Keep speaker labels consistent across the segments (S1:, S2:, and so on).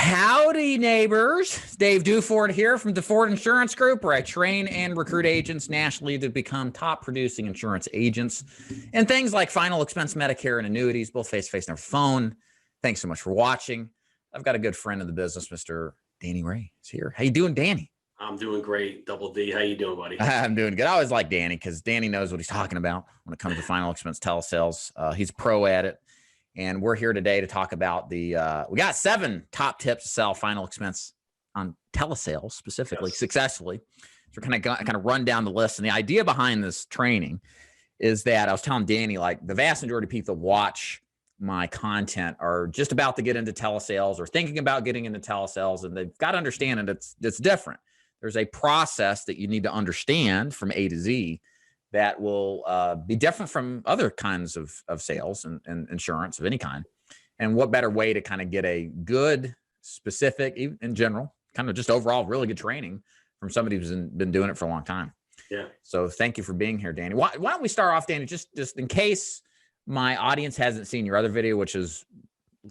S1: Howdy, neighbors. Dave Duford here from DeFord Insurance Group, where I train and recruit agents nationally to become top producing insurance agents and things like final expense Medicare and annuities, both face-to-face and over phone. Thanks so much for watching. I've got a good friend in the business, Mr. Danny Ray is here. How you doing, Danny?
S2: I'm doing great, Double D. How you doing, buddy?
S1: I'm doing good. I always like Danny because Danny knows what he's talking about when it comes to final expense telesales. He's a pro at it. And we're here today to talk about we got 7 top tips to sell final expense on telesales specifically, successfully. So we're kind of run down the list. And the idea behind this training is that I was telling Danny, like the vast majority of people that watch my content are just about to get into telesales or thinking about getting into telesales. And they've got to understand that it's different. There's a process that you need to understand from A to Z that will be different from other kinds of sales and insurance of any kind. And what better way to kind of get a good, specific, in general, kind of just overall really good training from somebody who's been doing it for a long time.
S2: Yeah.
S1: So thank you for being here, Danny. Why don't we start off, Danny, just in case my audience hasn't seen your other video, which is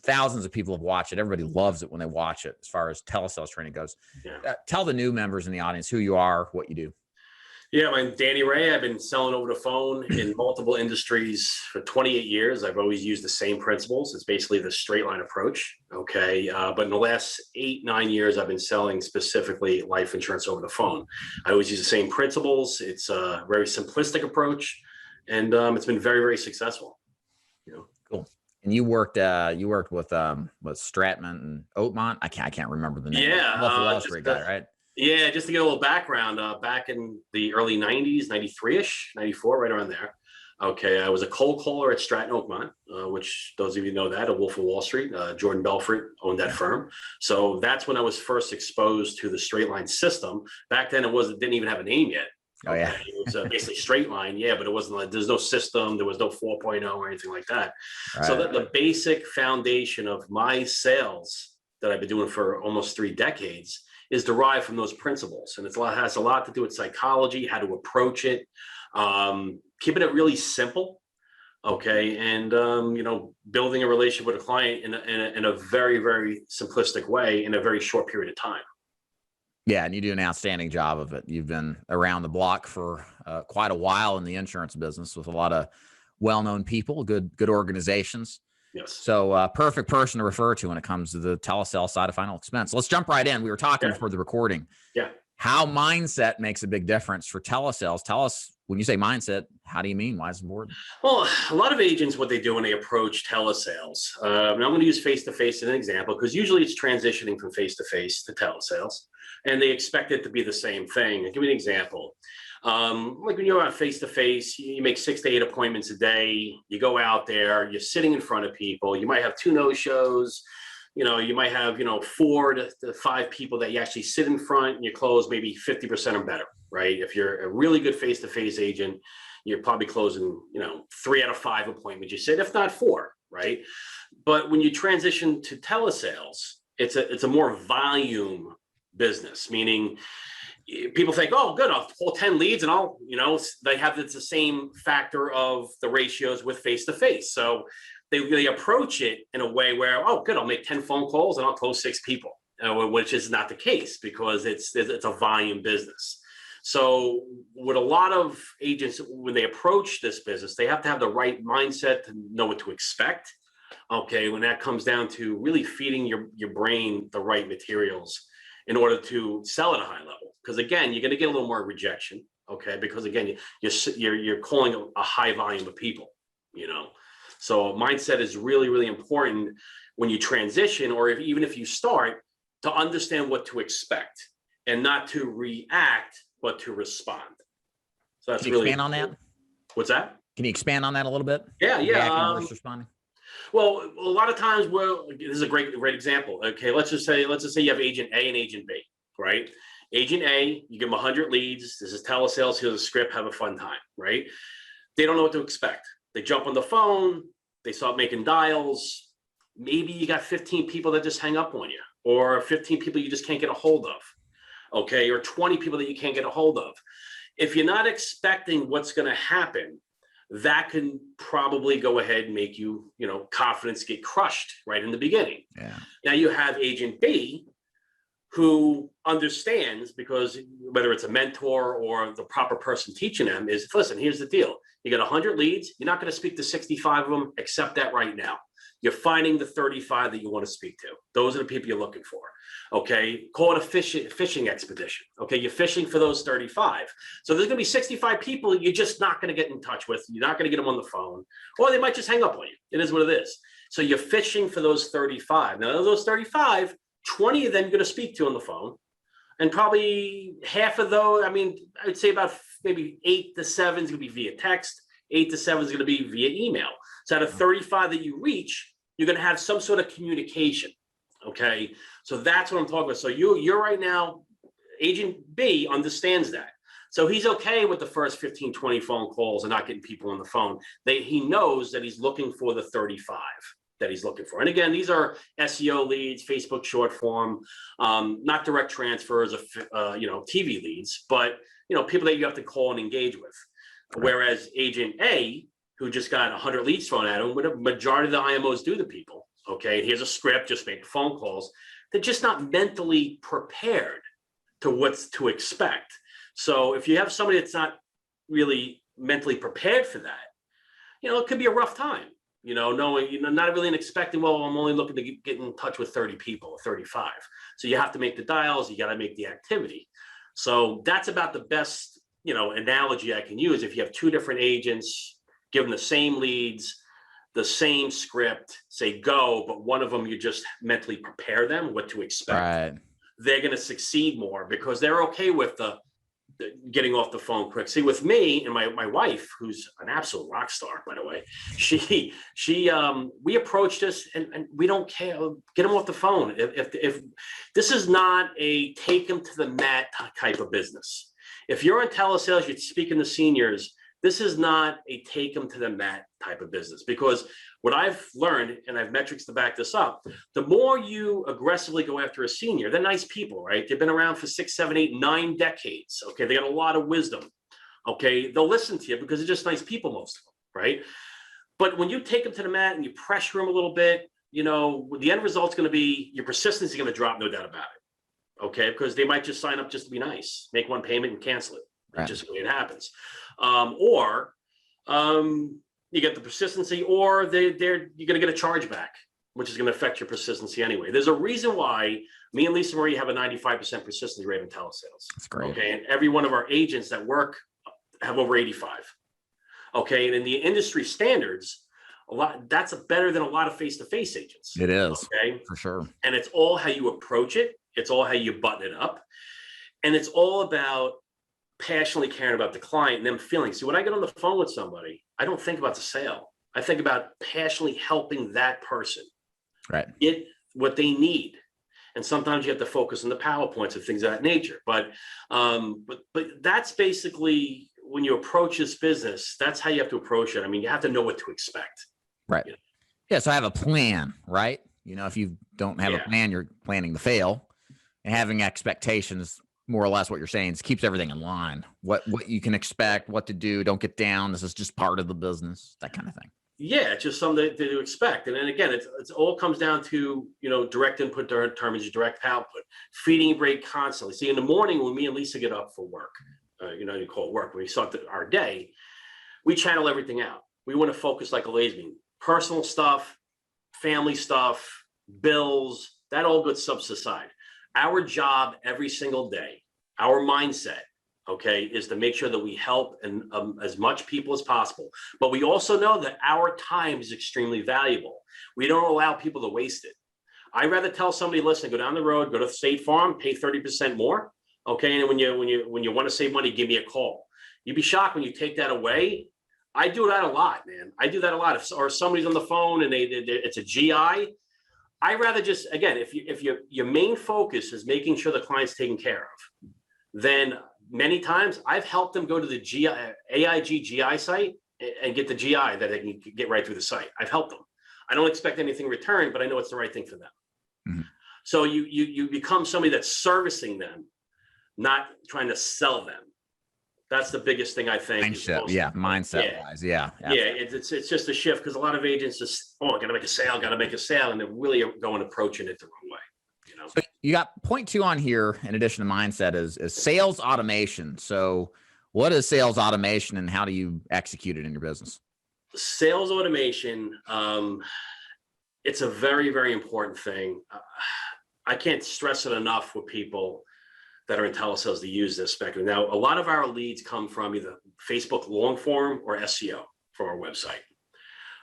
S1: thousands of people have watched it. Everybody loves it when they watch it as far as telesales training goes. Yeah. Tell the new members in the audience who you are, what you do.
S2: Yeah, I'm Danny Ray. I've been selling over the phone in multiple industries for 28 years. I've always used the same principles. It's basically the straight line approach. Okay. But in the last 8-9 years, I've been selling specifically life insurance over the phone. I always use the same principles. It's a very simplistic approach, and it's been very, very successful. You know.
S1: Cool. And you worked with Stratman and Oatmont. I can't remember the name.
S2: Yeah.
S1: Wall Street guy, right?
S2: Yeah, just to get a little background, back in the early 90s, 93-ish, 94, right around there. Okay, I was a cold caller at Stratton Oakmont, which those of you know that, a Wolf of Wall Street. Jordan Belfort owned that firm. So that's when I was first exposed to the straight line system. Back then, didn't even have a name yet.
S1: Oh, yeah.
S2: It was basically straight line, yeah, but it wasn't like, there's no system, there was no 4.0 or anything like that. Right. So the basic foundation of my sales that I've been doing for almost 3 decades is derived from those principles. And has a lot to do with psychology, how to approach it, keeping it really simple, okay? And, building a relationship with a client in a very, very simplistic way in a very short period of time.
S1: Yeah, and you do an outstanding job of it. You've been around the block for quite a while in the insurance business with a lot of well-known people, good organizations.
S2: Yes.
S1: So perfect person to refer to when it comes to the telesale side of final expense. Let's jump right in. We were talking before the recording.
S2: Yeah.
S1: How mindset makes a big difference for telesales. Tell us, when you say mindset, how do you mean? Why is it important?
S2: Well, a lot of agents, what they do when they approach telesales, and I'm going to use face-to-face as an example, because usually it's transitioning from face-to-face to telesales, and they expect it to be the same thing. I'll give you an example. Like when you're on face-to-face, you make 6 to 8 appointments a day. You go out there, you're sitting in front of people. You might have 2 no-shows. You might have, 4 to 5 people that you actually sit in front and you close maybe 50% or better, right? If you're a really good face-to-face agent, you're probably closing, 3 out of 5 appointments you sit, if not 4, right? But when you transition to telesales, it's a more volume business, meaning people think, oh, good, I'll pull 10 leads and they have the same factor of the ratios with face-to-face. So they approach it in a way where, oh, good, I'll make 10 phone calls and I'll close 6 people, which is not the case because it's a volume business. So with a lot of agents, when they approach this business, they have to have the right mindset to know what to expect. Okay, when that comes down to really feeding your brain the right materials in order to sell at a high level. Because again, you're going to get a little more rejection, okay? Because again, you're calling a high volume of people, So mindset is really, really important when you transition, or even if you start, to understand what to expect and not to react, but to respond. So that's really
S1: expand on that. What's
S2: that?
S1: Can you expand on that a little bit?
S2: Yeah.
S1: Reacting versus responding.
S2: Well, a lot of times, this is a great example. Okay, let's just say you have agent A and agent B, right? Agent A, you give them 100 leads. This is telesales. Here's a script. Have a fun time, right? They don't know what to expect. They jump on the phone. They start making dials. Maybe you got 15 people that just hang up on you, or 15 people you just can't get a hold of, okay? Or 20 people that you can't get a hold of. If you're not expecting what's going to happen, that can probably go ahead and make you, confidence get crushed right in the beginning.
S1: Yeah.
S2: Now you have agent B who understands, because whether it's a mentor or the proper person teaching them is, listen, here's the deal. You got 100 leads. You're not going to speak to 65 of them. Accept that right now. You're finding the 35 that you want to speak to. Those are the people you're looking for. Okay. Call it a fishing expedition. Okay. You're fishing for those 35. So there's going to be 65 people you're just not going to get in touch with. You're not going to get them on the phone, or they might just hang up on you. It is what it is. So you're fishing for those 35. Now, those 35, 20 of them you're going to speak to on the phone. And probably half of those, I'd say about maybe 8 to 7 is going to be via text. 8 to 7 is going to be via email. So out of 35 that you reach, you're going to have some sort of communication. Okay. So that's what I'm talking about. So you're right now, agent B understands that. So he's okay with the first 15, 20 phone calls and not getting people on the phone. He knows that he's looking for the 35 that he's looking for. And again, these are SEO leads, Facebook short form, not direct transfers of, TV leads, but, people that you have to call and engage with. Whereas agent A, who just got 100 leads thrown at him, what a majority of the IMOs do to people. Okay. Here's a script, just make phone calls. They're just not mentally prepared to what's to expect. So if you have somebody that's not really mentally prepared for that, it could be a rough time. Knowing, not really expecting, well, I'm only looking to get in touch with 30 people, 35. So you have to make the dials, you got to make the activity. So that's about the best, analogy I can use. If you have 2 different agents, give them the same leads, the same script, say go, but one of them, you just mentally prepare them what to expect.
S1: Right.
S2: They're going to succeed more because they're okay with the getting off the phone quick. See, with me and my wife, who's an absolute rock star, by the way, we approached this and we don't care. Get them off the phone. If this is not a take them to the mat type of business. If you're in telesales, you're speaking to seniors, this is not a take them to the mat type of business, because what I've learned, and I have metrics to back this up, the more you aggressively go after a senior, they're nice people, right? They've been around for 6, 7, 8, 9 decades. Okay. They got a lot of wisdom. Okay. They'll listen to you because they're just nice people, most of them, right? But when you take them to the mat and you pressure them a little bit, the end result's going to be your persistence is going to drop, no doubt about it. Okay. Because they might just sign up just to be nice, make one payment and cancel it. Right. Just the way it happens. You get the persistency, or you're going to get a chargeback, which is going to affect your persistency anyway. There's a reason why me and Lisa Marie have a 95% persistency rate in telesales.
S1: That's great.
S2: Okay. And every one of our agents that work have over 85. Okay. And in the industry standards, that's better than a lot of face-to-face agents.
S1: It is.
S2: Okay.
S1: For sure.
S2: And it's all how you approach it. It's all how you button it up. And it's all about passionately caring about the client and them feeling. See, when I get on the phone with somebody, I don't think about the sale. I think about passionately helping that person get what they need. And sometimes you have to focus on the PowerPoints and things of that nature. But that's basically when you approach this business, that's how you have to approach it. You have to know what to expect.
S1: Right. Yeah. So I have a plan, right? If you don't have a plan, you're planning to fail, and having expectations, more or less what you're saying, is keeps everything in line. What you can expect, what to do, don't get down. This is just part of the business, that kind of thing. Yeah,
S2: it's just something to expect. And then again, it's all comes down to, direct input determines your direct output. Feeding your brain constantly. See, in the morning when me and Lisa get up for work, you call it work, when we start our day, we channel everything out. We want to focus like a laser beam. Personal stuff, family stuff, bills, that all gets aside. Our job every single day, our mindset, okay, is to make sure that we help and as much people as possible. But we also know that our time is extremely valuable. We don't allow people to waste it. I'd rather tell somebody, listen, go down the road, go to State Farm, pay 30% more. Okay. And when you want to save money, give me a call. You'd be shocked when you take that away. I do that a lot, man. I do that a lot. Or somebody's on the phone and it's a GI. I rather just, again, if your main focus is making sure the client's taken care of, then many times I've helped them go to the AIG GI site and get the GI that they can get right through the site. I've helped them. I don't expect anything in return, but I know it's the right thing for them. Mm-hmm. So you become somebody that's servicing them, not trying to sell them. That's the biggest thing I think.
S1: Mindset wise. Yeah.
S2: It's just a shift because a lot of agents just, I got to make a sale, and they're really approaching it the wrong way.
S1: So you got point 2 on here. In addition to mindset, is sales automation. So what is sales automation, and how do you execute it in your business?
S2: Sales automation. It's a very, very important thing. I can't stress it enough with people that are in telesales to use this spectrum. Now, a lot of our leads come from either Facebook long form or SEO from our website.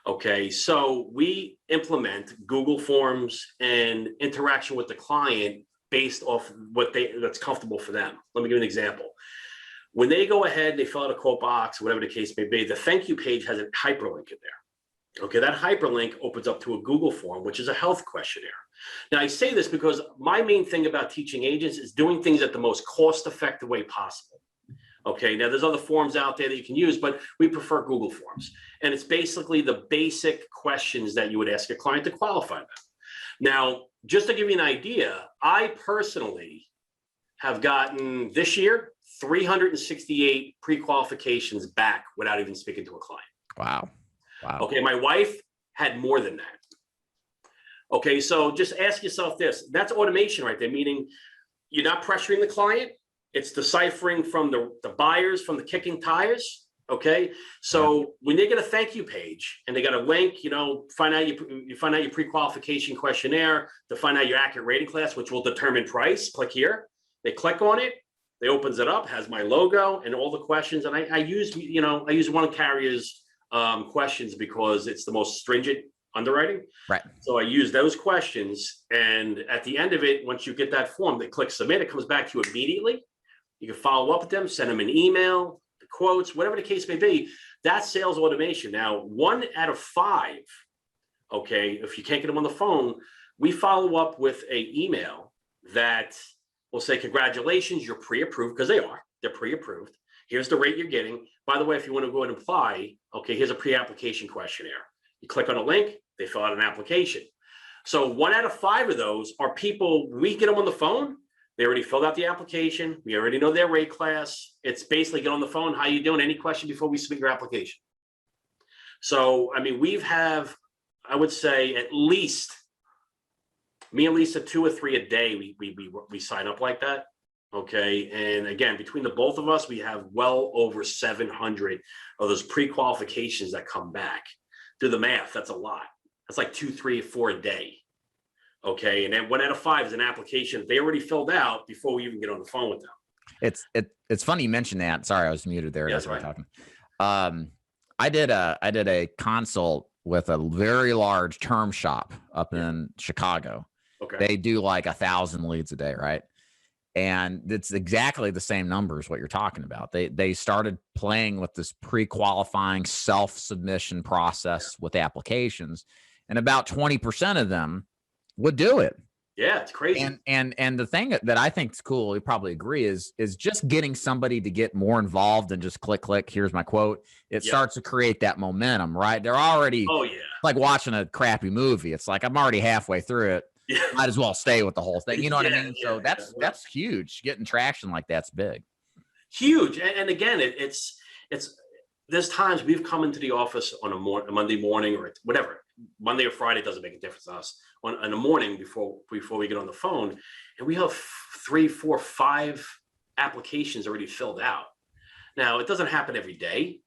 S2: Okay, so we implement Google Forms and interaction with the client based off that's comfortable for them. Let me give you an example. When they go ahead and they fill out a quote box, whatever the case may be, the thank you page has a hyperlink in there. Okay, that hyperlink opens up to a Google form, which is a health questionnaire. Now, I say this because my main thing about teaching agents is doing things at the most cost-effective way possible. Okay, now there's other forms out there that you can use, but we prefer Google Forms. And it's basically the basic questions that you would ask a client to qualify them. Now, just to give you an idea, I personally have gotten this year 368 pre-qualifications back without even speaking to a client.
S1: Wow.
S2: Okay, my wife had more than that. Okay, so just ask yourself this. That's automation right there, meaning you're not pressuring the client. It's deciphering from the buyers, from the kicking tires. Okay, so when they get a thank you page and they got a link, find out your pre-qualification questionnaire to find out your accurate rating class, which will determine price. Click here. They click on it. They opens it up, has my logo and all the questions. And I use one carrier's questions because it's the most stringent underwriting.
S1: Right.
S2: So I use those questions, and at the end of it, once you get that form, they click submit. It comes back to you immediately. You can follow up with them, send them an email, the quotes, whatever the case may be. That's sales automation. Now, 1 out of 5, okay, if you can't get them on the phone, we follow up with an email that will say, congratulations, you're pre-approved, because they're pre-approved. Here's the rate you're getting. By the way, if you want to go ahead and apply, okay, here's a pre-application questionnaire. You click on a link, they fill out an application. So 1 out of 5 of those are people, we get them on the phone. They already filled out the application. We already know their rate class. It's basically get on the phone. How you doing? Any question before we submit your application? So, I mean, I would say at least, me and Lisa, 2 or 3 a day, we sign up like that. Okay. And again, between the both of us, we have well over 700 of those pre-qualifications that come back. Do the math. That's a lot. That's like 2, 3, 4 a day. Okay. And then 1 out of 5 is an application they already filled out before we even get on the phone with them.
S1: It's funny you mentioned that. Sorry, I was muted there.
S2: That's
S1: right.
S2: Talking.
S1: I did a consult with a very large term shop up in Chicago.
S2: Okay.
S1: They do like 1,000 leads a day. Right. And it's exactly the same numbers, what you're talking about. They started playing with this pre-qualifying self-submission process with applications, and about 20% of them would do it.
S2: Yeah, it's crazy.
S1: And the thing that I think is cool, you probably agree, is just getting somebody to get more involved and just click, here's my quote. It starts to create that momentum, right? They're already like watching a crappy movie. It's like, I'm already halfway through it. Yeah. Might as well stay with the whole thing. You know what I mean? So that's huge. Getting traction like that's big.
S2: Huge. And again, it's there's times we've come into the office on a Monday morning or whatever, Monday or Friday, doesn't make a difference to us, in the morning before we get on the phone, and we have 3, 4, 5 applications already filled out. Now, it doesn't happen every day,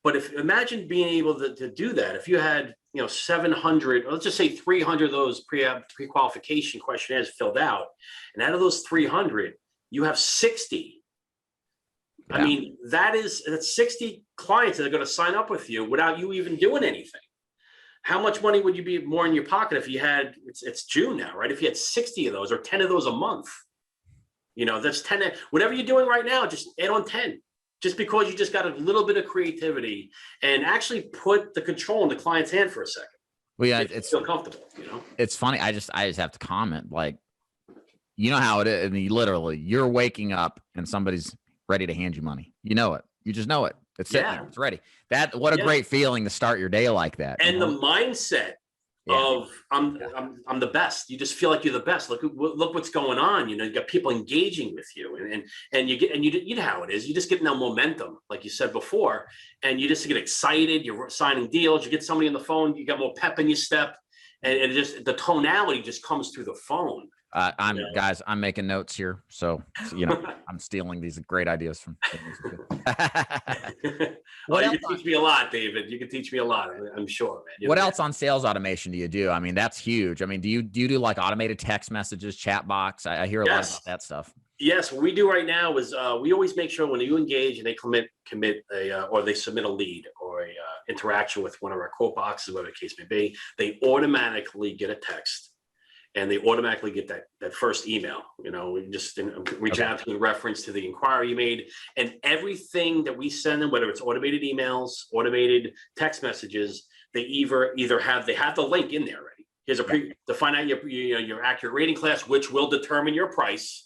S2: but imagine being able to do that. If you had 700, let's just say 300 of those pre-qualification questionnaires filled out, and out of those 300, you have 60. Yeah. I mean, that's 60 clients that are going to sign up with you without you even doing anything. How much money would you be more in your pocket if you had, it's June now, right? If you had 60 of those or 10 of those a month, that's 10, whatever you're doing right now, just add on 10. Just because you just got a little bit of creativity and actually put the control in the client's hand for a second.
S1: Well, yeah,
S2: it's feel comfortable.
S1: It's funny. I just have to comment, like, you know how it is. I mean, literally, you're waking up and somebody's ready to hand you money. You know it. You just know it. It's sitting there. It's ready. What a great feeling to start your day like that.
S2: And the mindset of I'm the best. You just feel like you're the best. Look what's going on. You know, you got people engaging with you, and you know how it is. You just get no momentum, like you said before, and you just get excited. You're signing deals. You get somebody on the phone. You got more pep in your step, and it just the tonality just comes through the phone.
S1: Guys, I'm making notes here, so you know I'm stealing these great ideas from.
S2: Well, you can teach me a lot, David. You can teach me a lot. I'm sure, man.
S1: What else on sales automation do you do? I mean, that's huge. I mean, do you do like automated text messages, chat box? I hear a lot about that stuff.
S2: Yes, what we do right now is we always make sure when you engage and they commit or they submit a lead or a interaction with one of our quote boxes, whatever the case may be, they automatically get a text. And they automatically get that first email. You know, we just reach out to in reference to the inquiry you made, and everything that we send them, whether it's automated emails, automated text messages, they either have the link in there already. Here's to find out your accurate rating class, which will determine your price.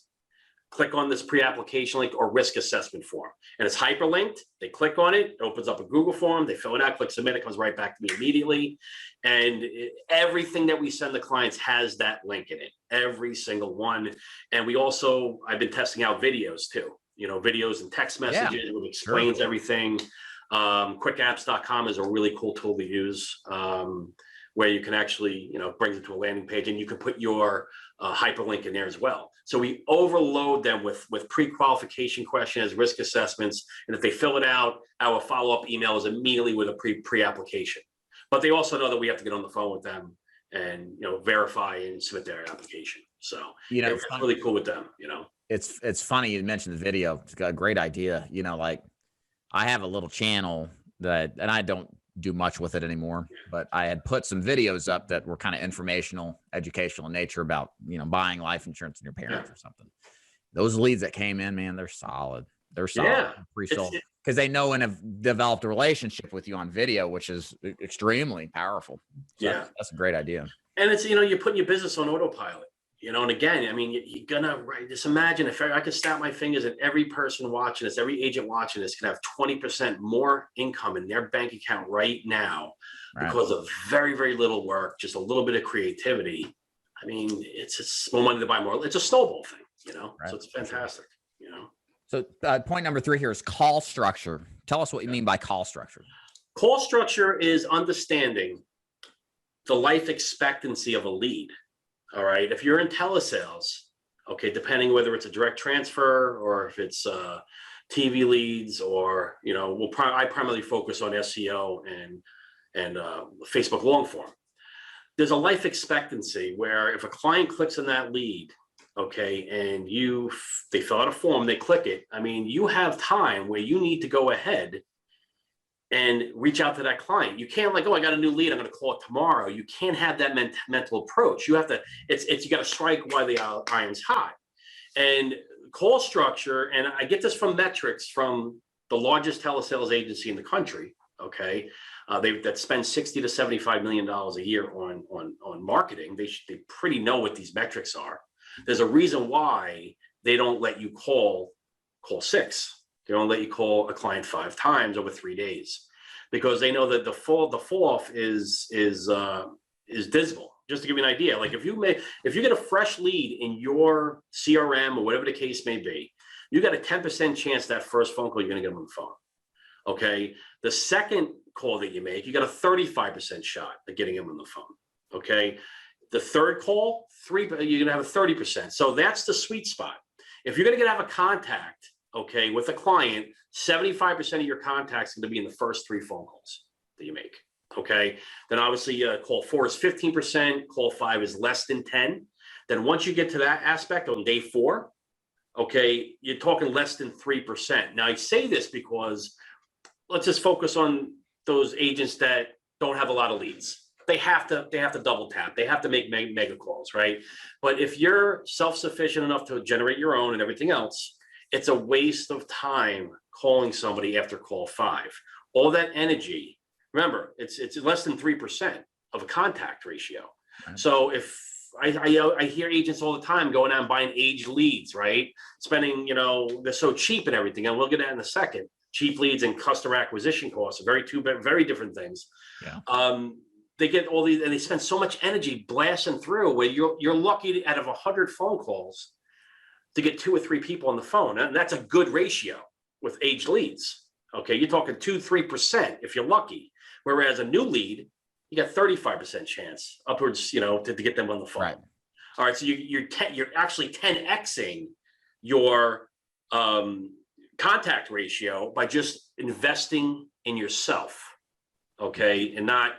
S2: Click on this pre-application link or risk assessment form, and it's hyperlinked. They click on it, it opens up a Google form, they fill it out, click submit, it comes right back to me immediately. And everything that we send the clients has that link in it, every single one. And I've been testing out videos too, you know, videos and text messages, it explains everything. Quickapps.com is a really cool tool to use, where you can actually, you know, brings it to a landing page, and you can put your hyperlink in there as well. So we overload them with pre-qualification questions, risk assessments, and if they fill it out, our follow-up email is immediately with a pre-application. But they also know that we have to get on the phone with them and, you know, verify and submit their application. So, you know, it's really cool with them, you know.
S1: It's funny you mentioned the video. It's got a great idea. You know, like I have a little channel and I don't do much with it anymore, but I had put some videos up that were kind of informational, educational in nature about, you know, buying life insurance in your parents or something. Those leads that came in, man, they're solid. They're solid, pre-sold, because they know and have developed a relationship with you on video, which is extremely powerful. So that's a great idea.
S2: And it's, you know, you're putting your business on autopilot. You know, and again, I mean, you're gonna just imagine if I could snap my fingers and every person watching this, every agent watching this can have 20% more income in their bank account right now because of very, very little work, just a little bit of creativity. I mean, it's more money to buy more. It's a snowball thing, you know, so it's fantastic, you know.
S1: So point number 3 here is call structure. Tell us what you mean by call structure.
S2: Call structure is understanding the life expectancy of a lead. All right. If you're in telesales, okay, depending whether it's a direct transfer or if it's TV leads, or, you know, I primarily focus on SEO and Facebook long form. There's a life expectancy where if a client clicks on that lead, okay, and they fill out a form, they click it. I mean, you have time where you need to go ahead and reach out to that client. You can't like, oh, I got a new lead, I'm going to call it tomorrow. You can't have that mental approach. You have to, you got to strike while the iron's hot. And call structure, and I get this from metrics from the largest telesales agency in the country. Okay, that spend $60 to $75 million a year on marketing. They pretty know what these metrics are. There's a reason why they don't let you call 6. They don't let you call a client 5 times over 3 days, because they know that the fall off is dismal. Just to give you an idea, like if you get a fresh lead in your CRM or whatever the case may be, you got a 10% chance that first phone call you're going to get them on the phone. Okay, the second call that you make, you got a 35% shot at getting them on the phone. Okay, the third call, you're going to have a 30%. So that's the sweet spot. If you're going to have a contact, okay, with a client, 75% of your contacts are going to be in the first 3 phone calls that you make. Okay, then obviously call 4 is 15%, call 5 is less than 10. Then once you get to that aspect on day 4, okay, you're talking less than 3%. Now I say this because let's just focus on those agents that don't have a lot of leads. They have to double tap. They have to make mega calls, right? But if you're self-sufficient enough to generate your own and everything else, it's a waste of time calling somebody after call 5. All that energy, remember, it's less than 3% of a contact ratio. Right. So if I hear agents all the time going out and buying aged leads, right? Spending, they're so cheap and everything, and we'll get that in a second. Cheap leads and customer acquisition costs are two very different things. Yeah. they get all these, and they spend so much energy blasting through where you're lucky out of 100 phone calls to get 2 or 3 people on the phone. And that's a good ratio with aged leads. Okay. You're talking 2-3% if you're lucky. Whereas a new lead, you got 35% chance upwards, to get them on the phone.
S1: Right.
S2: All right. So you're actually 10xing your contact ratio by just investing in yourself. Okay. And not,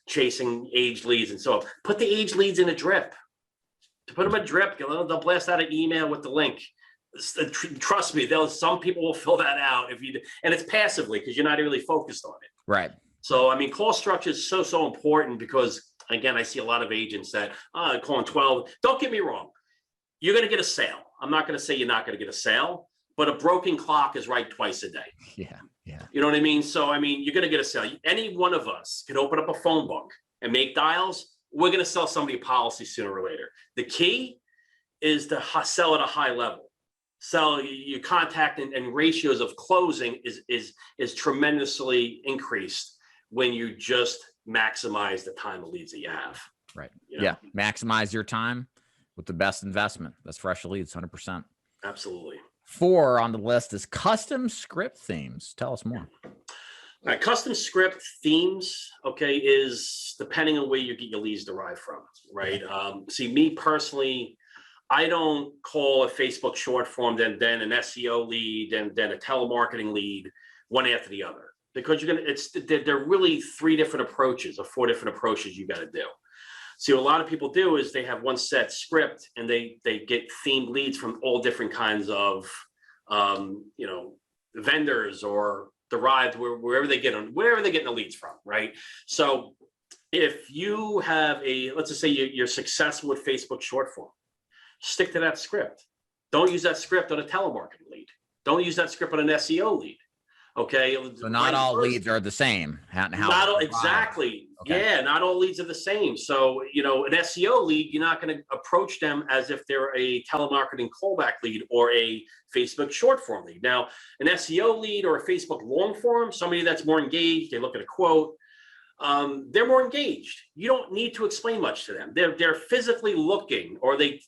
S2: chasing aged leads. And so put the aged leads in a drip. To put them in a drip, they'll blast out an email with the link. Trust me, some people will fill that out and it's passively because you're not really focused on it.
S1: Right.
S2: So, call structure is so important because, again, I see a lot of agents that calling 12. Don't get me wrong. You're going to get a sale. I'm not going to say you're not going to get a sale, but a broken clock is right twice a day.
S1: Yeah. Yeah.
S2: You know what I mean? So, you're going to get a sale. Any one of us can open up a phone book and make dials. We're going to sell somebody a policy sooner or later. The key is to sell at a high level. So your contact and ratios of closing is tremendously increased when you just maximize the time of leads that you have.
S1: Right. Yeah. Maximize your time with the best investment. That's fresh leads, 100%.
S2: Absolutely.
S1: 4 on the list is custom script themes. Tell us more.
S2: All right, custom script themes, okay, is depending on where you get your leads derived from, right? See, me personally, I don't call a Facebook short form, then an SEO lead, and then a telemarketing lead, one after the other, because they're really 3 different approaches or 4 different approaches you got to do. See, what a lot of people do is they have one set script and they get themed leads from all different kinds of, vendors or derived wherever they get the leads from, right? So if you have let's just say you're successful with Facebook short form, stick to that script. Don't use that script on a telemarketing lead. Don't use that script on an SEO lead. Okay.
S1: So not all leads are the same.
S2: Not all, exactly. Okay. Yeah. Not all leads are the same. So, an SEO lead, you're not going to approach them as if they're a telemarketing callback lead or a Facebook short form lead. Now, an SEO lead or a Facebook long form, somebody that's more engaged, they look at a quote, they're more engaged. You don't need to explain much to them. They're physically looking, or they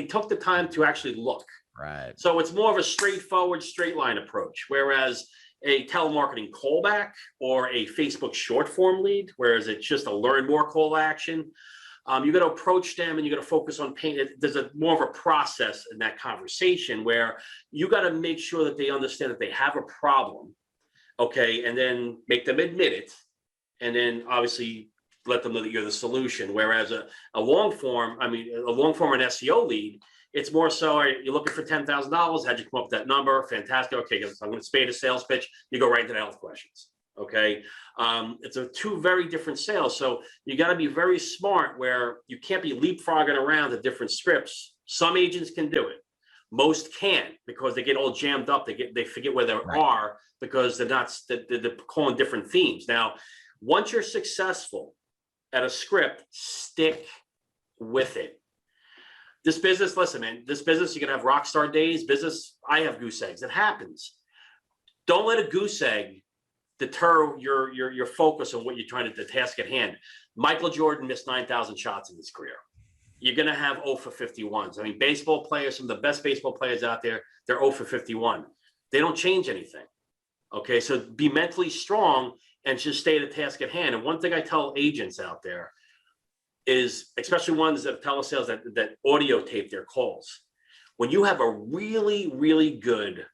S2: took the time to actually look.
S1: Right.
S2: So it's more of a straightforward, straight line approach. Whereas a telemarketing callback or a Facebook short form lead, whereas it's just a learn more call action, you got to approach them and you got to focus on pain. There's more of a process in that conversation where you got to make sure that they understand that they have a problem, okay, and then make them admit it, and then obviously let them know that you're the solution. Whereas a long form or an SEO lead, it's more so, you're looking for $10,000. How'd you come up with that number? Fantastic. Okay, I'm going to spade a sales pitch. You go right into the health questions. Okay. It's 2 very different sales. So you got to be very smart where you can't be leapfrogging around the different scripts. Some agents can do it. Most can't because they get all jammed up. They forget where they are because they're calling different themes. Now, once you're successful at a script, stick with it. This business, listen, man, you're going to have rock star days. Business, I have goose eggs. It happens. Don't let a goose egg deter your focus on what you're trying to, the task at hand. Michael Jordan missed 9,000 shots in his career. You're going to have 0 for 51s. Baseball players, some of the best baseball players out there, they're 0 for 51. They don't change anything. Okay, so be mentally strong and just stay at the task at hand. And one thing I tell agents out there is, especially ones that telesales that audio tape their calls, when you have a really, really good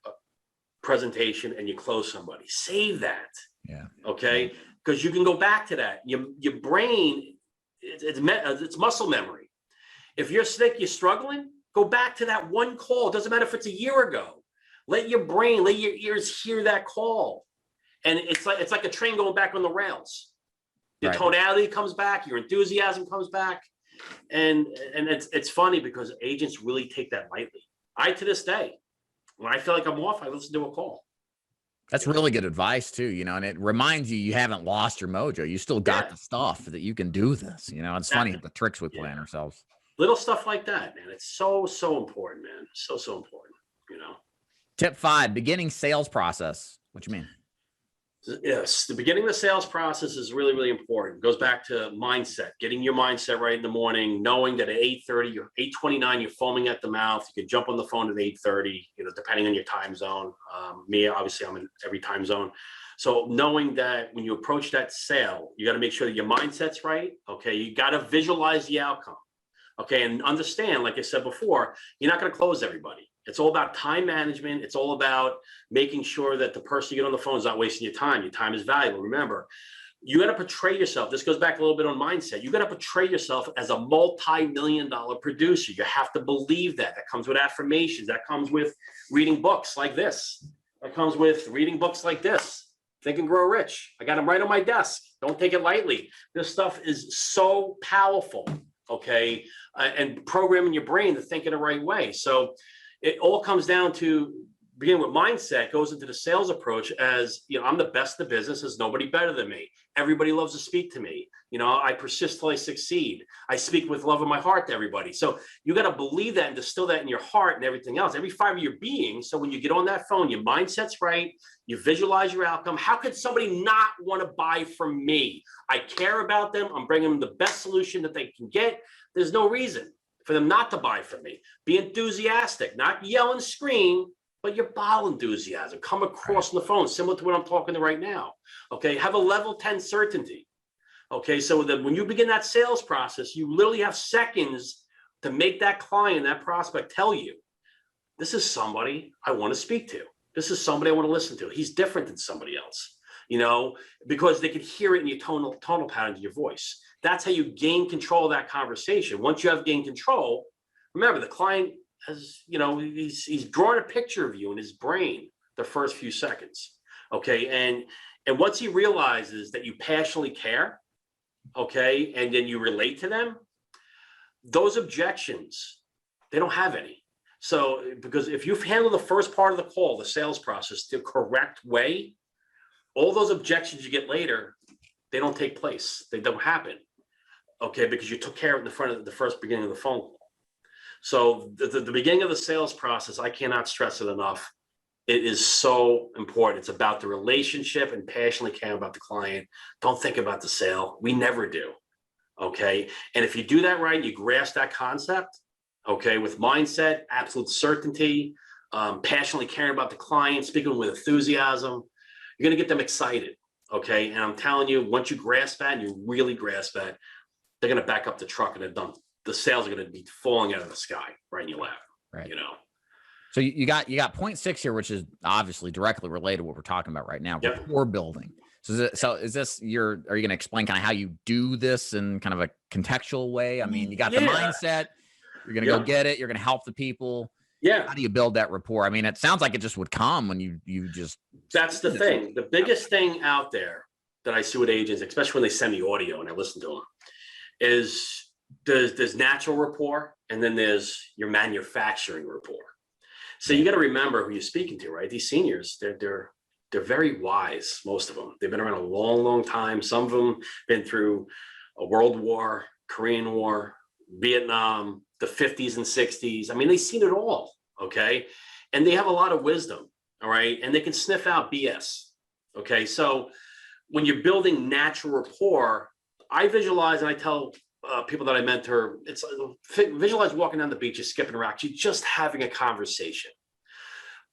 S2: presentation and you close somebody, save that.
S1: Yeah.
S2: Okay. Because you can go back to that. Your brain, it's muscle memory. If you're sick, you're struggling, go back to that one call. It doesn't matter if it's a year ago. Let your ears hear that call. And it's like a train going back on the rails. Your tonality comes back, your enthusiasm comes back. And it's funny because agents really take that lightly. To this day, when I feel like I'm off, I listen to a call.
S1: That's really good advice too, and it reminds you haven't lost your mojo. You still got the stuff that you can do this. It's funny the tricks we play on ourselves.
S2: Little stuff like that, man. It's so important, man. So important,
S1: Tip 5, beginning sales process. What you mean?
S2: Yes, the beginning of the sales process is really, really important. It goes back to mindset, getting your mindset right in the morning, knowing that at 8:30 or 8:29, you're foaming at the mouth. You can jump on the phone at 8:30, depending on your time zone. Me, obviously, I'm in every time zone. So knowing that when you approach that sale, you got to make sure that your mindset's right. Okay, you got to visualize the outcome. Okay, and understand, like I said before, you're not going to close everybody. It's all about time management. It's all about making sure that the person you get on the phone is not wasting your time. Your time is valuable. Remember, you got to portray yourself. This goes back a little bit on mindset. You got to portray yourself as a multi-million-dollar producer. You have to believe that. That comes with affirmations. That comes with reading books like this. That comes with reading books like this. Think and Grow Rich. I got them right on my desk. Don't take it lightly. This stuff is so powerful. Okay, and programming your brain to think in the right way. So it all comes down to beginning with mindset, goes into the sales approach as, I'm the best in the business. There's nobody better than me. Everybody loves to speak to me. I persist till I succeed. I speak with love in my heart to everybody. So you got to believe that and distill that in your heart and everything else, every fiber of your being. So when you get on that phone, your mindset's right. You visualize your outcome. How could somebody not want to buy from me? I care about them. I'm bringing them the best solution that they can get. There's no reason for them not to buy from me. Be enthusiastic, not yell and scream, but your bottle enthusiasm. Come across on the phone, similar to what I'm talking to right now. Okay, have a level 10 certainty. Okay, so that when you begin that sales process, you literally have seconds to make that client, that prospect tell you, this is somebody I want to speak to. This is somebody I want to listen to. He's different than somebody else, because they can hear it in your tonal pattern of your voice. That's how you gain control of that conversation. Once you have gained control, remember the client has, he's drawing a picture of you in his brain the first few seconds. Okay, and once he realizes that you passionately care, okay, and then you relate to them, those objections, they don't have any. So, because if you've handled the first part of the call, the sales process, the correct way, all those objections you get later, they don't take place. They don't happen. Okay, because you took care of it in the front of the first beginning of the phone call. So the beginning of the sales process, I cannot stress it enough. It is so important. It's about the relationship and passionately caring about the client. Don't think about the sale. We never do. Okay. And if you do that right, you grasp that concept, okay, with mindset, absolute certainty, passionately caring about the client, speaking with enthusiasm, you're going to get them excited. Okay. And I'm telling you, once you grasp that and you really grasp that, they're going to back up the truck and they're done. The sales are going to be falling out of the sky right in your lap,
S1: right. So you got 0.6 here, which is obviously directly related to what we're talking about right now.
S2: Yep.
S1: Rapport building. So is this are you going to explain kind of how you do this in kind of a contextual way? I mean, you got the mindset, you're going to go get it. You're going to help the people.
S2: Yeah.
S1: How do you build that rapport? I mean, it sounds like it just would come when you just.
S2: That's the thing. The biggest thing out there that I see with agents, especially when they send me audio and I listen to them, is there's natural rapport and then there's your manufacturing rapport. So you got to remember who you're speaking to, right? These seniors, they're very wise. Most of them, they've been around a long, long time. Some of them been through a World War, Korean War, Vietnam, the 50s and 60s. I mean, they've seen it all. Okay, and they have a lot of wisdom. All right, and they can sniff out BS. Okay, so when you're building natural rapport, I visualize and I tell people that I mentor, it's visualize walking down the beach, you're skipping rocks, you're just having a conversation.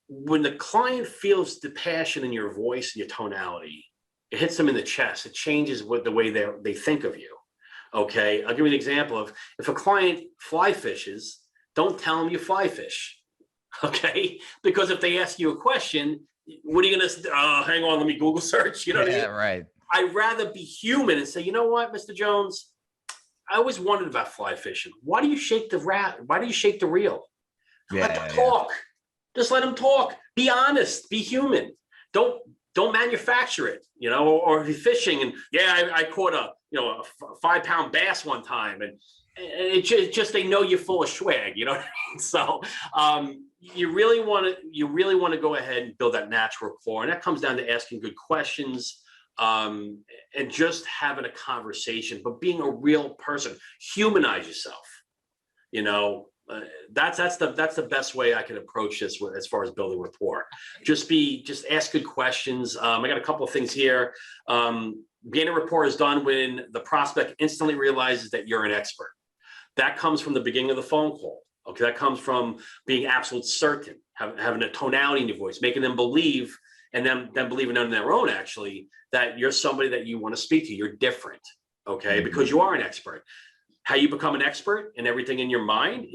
S2: When the client feels the passion in your voice and your tonality, it hits them in the chest. It changes the way they think of you. Okay, I'll give you an example of if a client fly fishes, don't tell them you fly fish. Okay, because if they ask you a question, what are you gonna say? Hang on, let me Google search. You know what I mean?
S1: Right.
S2: I'd rather be human and say, you know what, Mr. Jones, I always wondered about fly fishing. Why do you shake the Why do you shake the reel? Let them talk. Just let them talk. Be honest. Be human. Don't manufacture it. Or if you're fishing and I caught a 5-pound bass one time and it just they know you're full of swag. You know what I mean? So you really want to go ahead and build that natural rapport, and that comes down to asking good questions. And just having a conversation, but being a real person. Humanize yourself. That's the best way I can approach this as far as building rapport. Just ask good questions. I got a couple of things here. Gaining rapport is done when the prospect instantly realizes that you're an expert. That comes from the beginning of the phone call. Okay, that comes from being absolute certain, having a tonality in your voice, making them believe, and then believing on their own, actually, that you're somebody that you want to speak to. You're different, okay, because you are an expert. How you become an expert and everything in your mind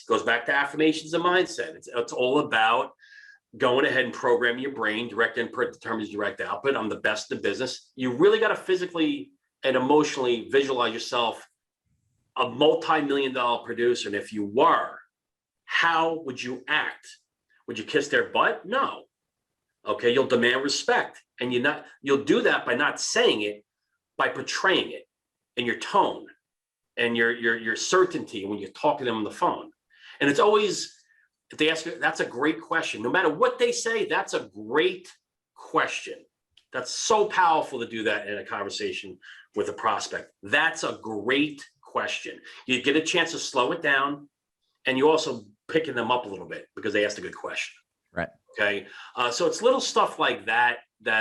S2: goes back to affirmations and mindset. It's all about going ahead and programming your brain. Direct input determines direct output. I'm the best in the business. You really got to physically and emotionally visualize yourself a multi-million-dollar producer. And if you were, how would you act? Would you kiss their butt? No. Okay, you'll demand respect, and you'll do that by not saying it, by portraying it in your tone and your certainty when you're talking to them on the phone. And it's always, if they ask you, that's a great question. No matter what they say, that's a great question. That's so powerful to do that in a conversation with a prospect. That's a great question. You get a chance to slow it down, and you also picking them up a little bit because they asked a good question.
S1: Right.
S2: Okay. So it's little stuff like that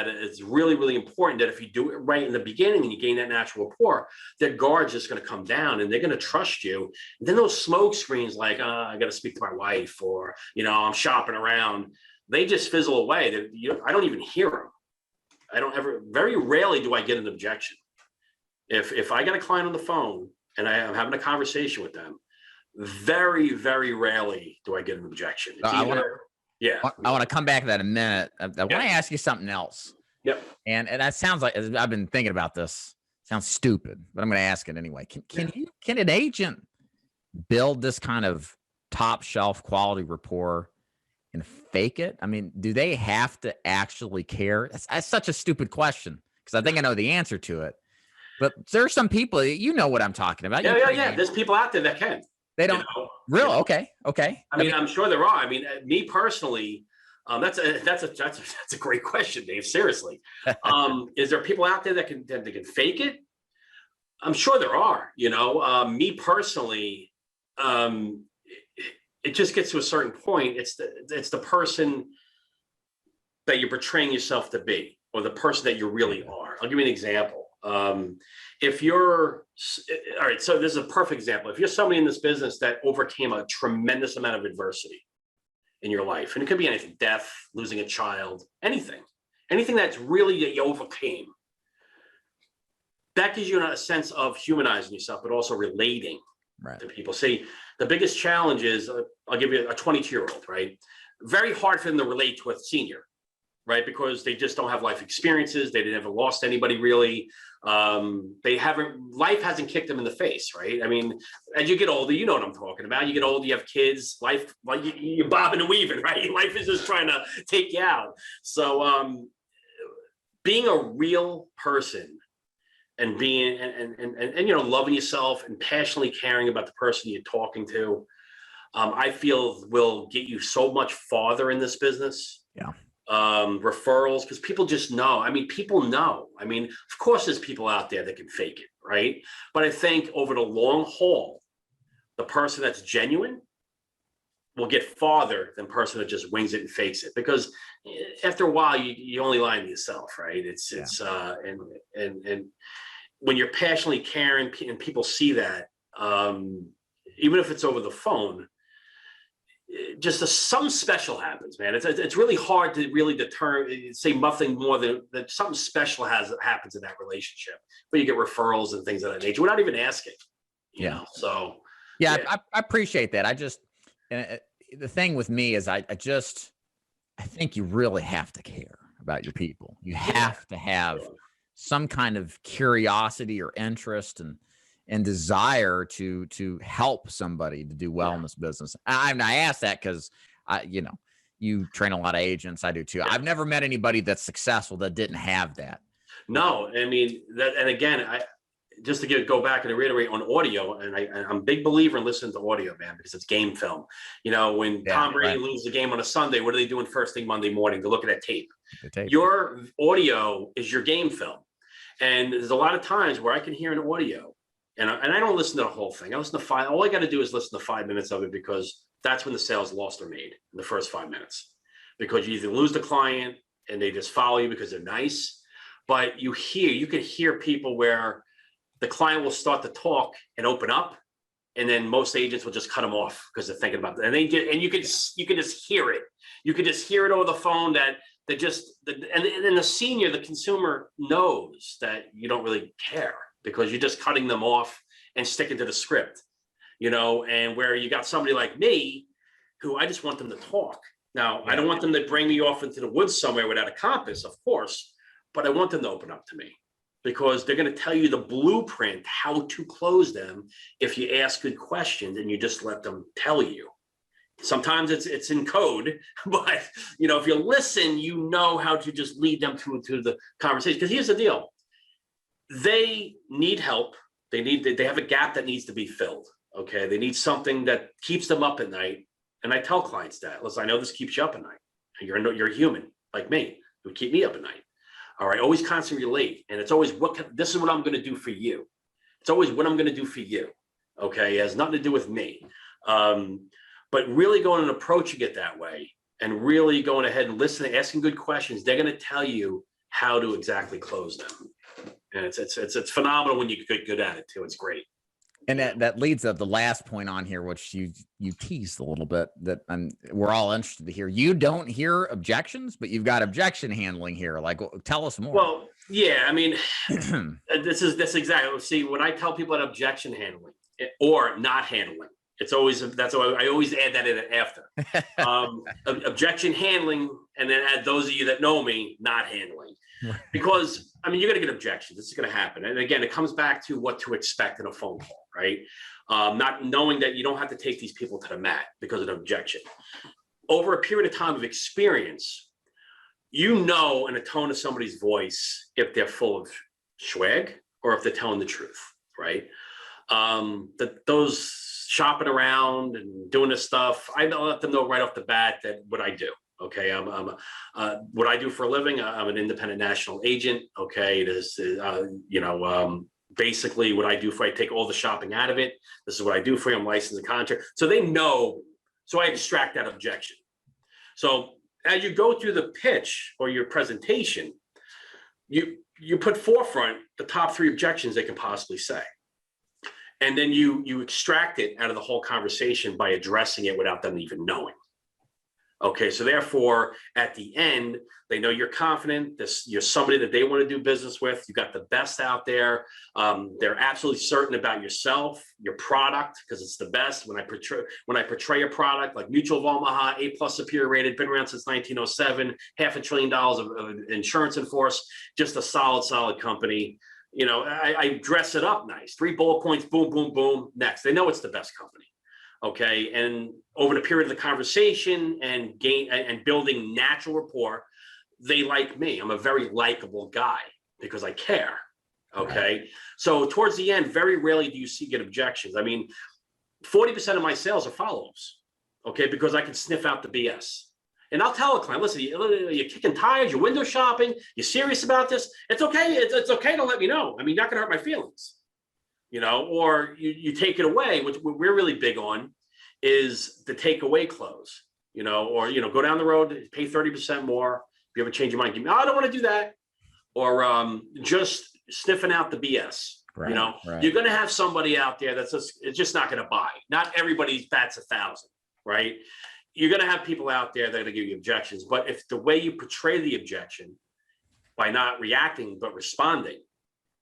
S2: is really, really important, that if you do it right in the beginning and you gain that natural rapport, their guard's just going to come down and they're going to trust you. And then those smoke screens like, I got to speak to my wife, or, I'm shopping around, they just fizzle away. I don't even hear them. Very rarely do I get an objection. If I got a client on the phone and I'm having a conversation with them, very, very rarely do I get an objection.
S1: I want to come back to that in a minute. I want to ask you something else.
S2: Yep.
S1: And that sounds like, I've been thinking about this. Sounds stupid, but I'm going to ask it anyway. Can an agent build this kind of top shelf quality rapport and fake it? I mean, do they have to actually care? That's such a stupid question, because I think I know the answer to it. But there are some people, you know what I'm talking about.
S2: Yeah. There's people out there that can.
S1: They don't really. Okay.
S2: I mean, I'm sure there are. I mean, me personally, that's a great question, Dave. Seriously, is there people out there that can fake it? I'm sure there are. Me personally, it just gets to a certain point. It's the person that you're portraying yourself to be, or the person that you really are. I'll give you an example. If you're, all right, so this is a perfect example. If you're somebody in this business that overcame a tremendous amount of adversity in your life, and it could be anything, death, losing a child, anything that's really that you overcame, that gives you a sense of humanizing yourself, but also relating to people. See, the biggest challenge is, I'll give you a 22-year-old, right? Very hard for them to relate to a senior, right? Because they just don't have life experiences. They never lost anybody really. Life hasn't kicked them in the face, right? I mean, as you get older, you know what I'm talking about. You get older, you have kids, life, like you're bobbing and weaving, right? Life is just trying to take you out. So being a real person and being, and loving yourself and passionately caring about the person you're talking to, I feel will get you so much farther in this business.
S1: Yeah.
S2: Referrals, because people just know. I mean, people know. I mean, of course, there's people out there that can fake it, right? But I think over the long haul, the person that's genuine will get farther than the person that just wings it and fakes it. Because after a while, you only lie to yourself, right? And when you're passionately caring and people see that, even if it's over the phone, just something special happens, man. It's really hard to really say nothing more than that something special happens in that relationship. But you get referrals and things of that nature without even asking. You know? So
S1: I appreciate that. The thing with me is I think you really have to care about your people. You have to have some kind of curiosity or interest and desire to help somebody to do well in this business. I ask that because you train a lot of agents. I do too. I've never met anybody that's successful that didn't have that.
S2: No, I mean that. And again, just to go back and reiterate on audio, and I'm a big believer in listening to audio, man, because it's game film. When Tom Brady loses the game on a Sunday, what are they doing first thing Monday morning? They're looking at tape. Your audio is your game film. And there's a lot of times where I can hear an audio and I don't listen to the whole thing. I listen to five. All I got to do is listen to 5 minutes of it, because that's when the sale's lost or made, in the first 5 minutes, because you either lose the client and they just follow you because they're nice, but you can hear people where the client will start to talk and open up, and then most agents will just cut them off because they're thinking about it. And you can just hear it. You can just hear it over the phone that and the senior, the consumer, knows that you don't really care, because you're just cutting them off and sticking to the script, and where you got somebody like me, who I just want them to talk. Now, I don't want them to bring me off into the woods somewhere without a compass, of course, but I want them to open up to me, because they're going to tell you the blueprint, how to close them, if you ask good questions and you just let them tell you. Sometimes it's in code, but if you listen, you know how to just lead them to the conversation. Because here's the deal: they need help. They have a gap that needs to be filled. Okay, they need something that keeps them up at night. And I tell clients that, listen, I know this keeps you up at night. You're human like me. It would keep me up at night. All right, always constantly relate, and it's always this is what I'm going to do for you. It's always what I'm going to do for you. Okay, it has nothing to do with me. But really going and approaching it that way, and really going ahead and listening, asking good questions, they're going to tell you how to exactly close them. And it's phenomenal when you get good at it too. It's great.
S1: And that leads up the last point on here, which you teased a little bit, that we're all interested to hear. You don't hear objections, but you've got objection handling here. Like, tell us more.
S2: Well, yeah, I mean, this exactly. See, when I tell people about objection handling or not handling, I always add that in after. Objection handling, and then add those of you that know me, not handling. Because, I mean, you're going to get objections. This is going to happen. And again, it comes back to what to expect in a phone call, right? Not knowing that you don't have to take these people to the mat because of an objection. Over a period of time of experience, in a tone of somebody's voice, if they're full of swag or if they're telling the truth, right? Those shopping around and doing this stuff, I let them know right off the bat that what I do. Okay, what I do for a living, I'm an independent national agent. Okay, it is, basically what I do I take all the shopping out of it. This is what I do for you. I'm licensed and contract. So they know, so I extract that objection. So as you go through the pitch or your presentation, you put forefront the top 3 objections they can possibly say. And then you extract it out of the whole conversation by addressing it without them even knowing. Okay, so therefore, at the end, they know you're confident. You're somebody that they want to do business with. You got the best out there. They're absolutely certain about yourself, your product, because it's the best. When I portray a product like Mutual of Omaha, A+ superior rated, been around since 1907, $500 billion of insurance in force, just a solid company. I dress it up nice. 3 bullet points, boom, boom, boom. Next, they know it's the best company. Okay, and over the period of the conversation and building natural rapport, they like me. I'm a very likable guy because I care. Okay, right. So towards the end, very rarely do you get objections. I mean, 40% of my sales are follow-ups. Okay, because I can sniff out the BS. And I'll tell a client, listen, you're kicking tires, you're window shopping, you're serious about this. It's okay. It's okay to let me know. I mean, you're not going to hurt my feelings. Or you take it away, which we're really big on, is the takeaway close, or, go down the road, pay 30% more. If you ever change your mind, give me, I don't want to do that. Or just sniffing out the BS. Right, right. You're going to have somebody out there it's just not going to buy. Not everybody bats 1,000, right? You're going to have people out there that are going to give you objections. But if the way you portray the objection by not reacting but responding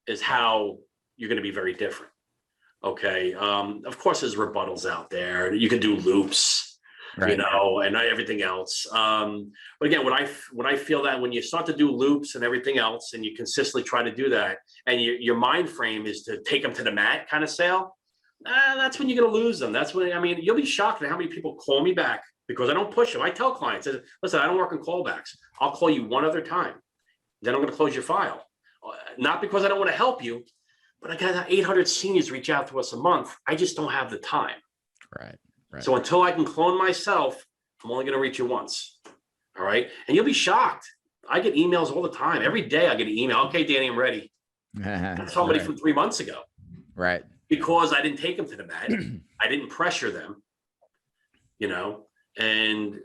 S2: is how you're going to be very different. Okay. Of course, there's rebuttals out there. You can do loops, right, and everything else. But again, when I feel that when you start to do loops and everything else, and you consistently try to do that, and your mind frame is to take them to the mat kind of sale, that's when you're going to lose them. That's when, you'll be shocked at how many people call me back because I don't push them. I tell clients, listen, I don't work on callbacks. I'll call you one other time. Then I'm going to close your file. Not because I don't want to help you, but I got 800 seniors reach out to us a month. I just don't have the time.
S1: Right.
S2: So until I can clone myself, I'm only going to reach you once. All right. And you'll be shocked. I get emails all the time. Every day I get an email. Okay, Danny, I'm ready. That's somebody from 3 months ago.
S1: Right.
S2: because I didn't take them to the mat. I didn't pressure them, and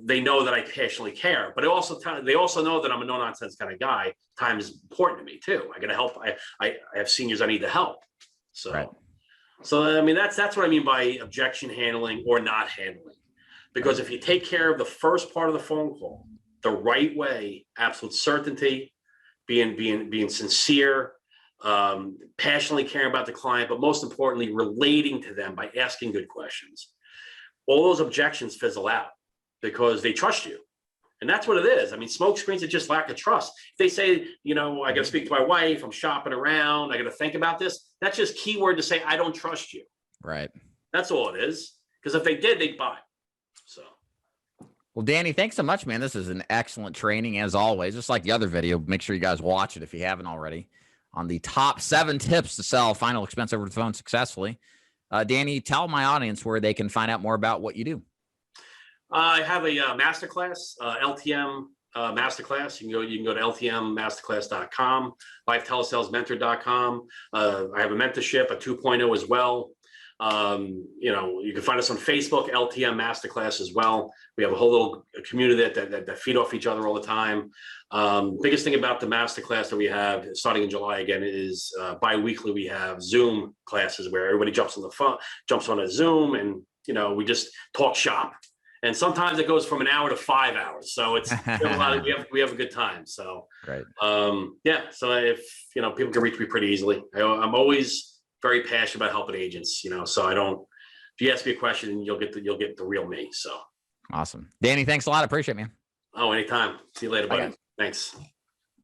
S2: they know that I passionately care, but they also know that I'm a no nonsense kind of guy. Time is important to me too. I got to help. I have seniors I need to help. So,
S1: right.
S2: So I mean, that's what I mean by objection handling or not handling, because if you take care of the first part of the phone call the right way, absolute certainty, being sincere, passionately caring about the client, but most importantly, relating to them by asking good questions. All those objections fizzle out because they trust you. And that's what it is. I mean, smoke screens are just lack of trust. If they say, I got to speak to my wife, I'm shopping around, I got to think about this. That's just keyword to say, I don't trust you.
S1: Right.
S2: That's all it is. Because if they did, they'd buy. So.
S1: Well, Danny, thanks so much, man. This is an excellent training as always. Just like the other video, make sure you guys watch it if you haven't already, on the top 7 tips to sell final expense over the phone successfully. Danny, tell my audience where they can find out more about what you do. I
S2: have a masterclass, LTM masterclass. You can go to ltmmasterclass.com, lifetelesalesmentor.com. I have a mentorship, a 2.0 as well. You can find us on Facebook, LTM Masterclass as well. We have a whole little community that feed off each other all the time. Biggest thing about the masterclass that we have starting in July again is bi-weekly. We have Zoom classes where everybody jumps on a Zoom, and we just talk shop. And sometimes it goes from an hour to 5 hours. So it's we have a good time. So
S1: right.
S2: So if people can reach me pretty easily. I'm always very passionate about helping agents, so if you ask me a question, you'll get the real me. So
S1: awesome. Danny, thanks a lot. I appreciate it, man.
S2: Oh, anytime. See you later, buddy. Thanks.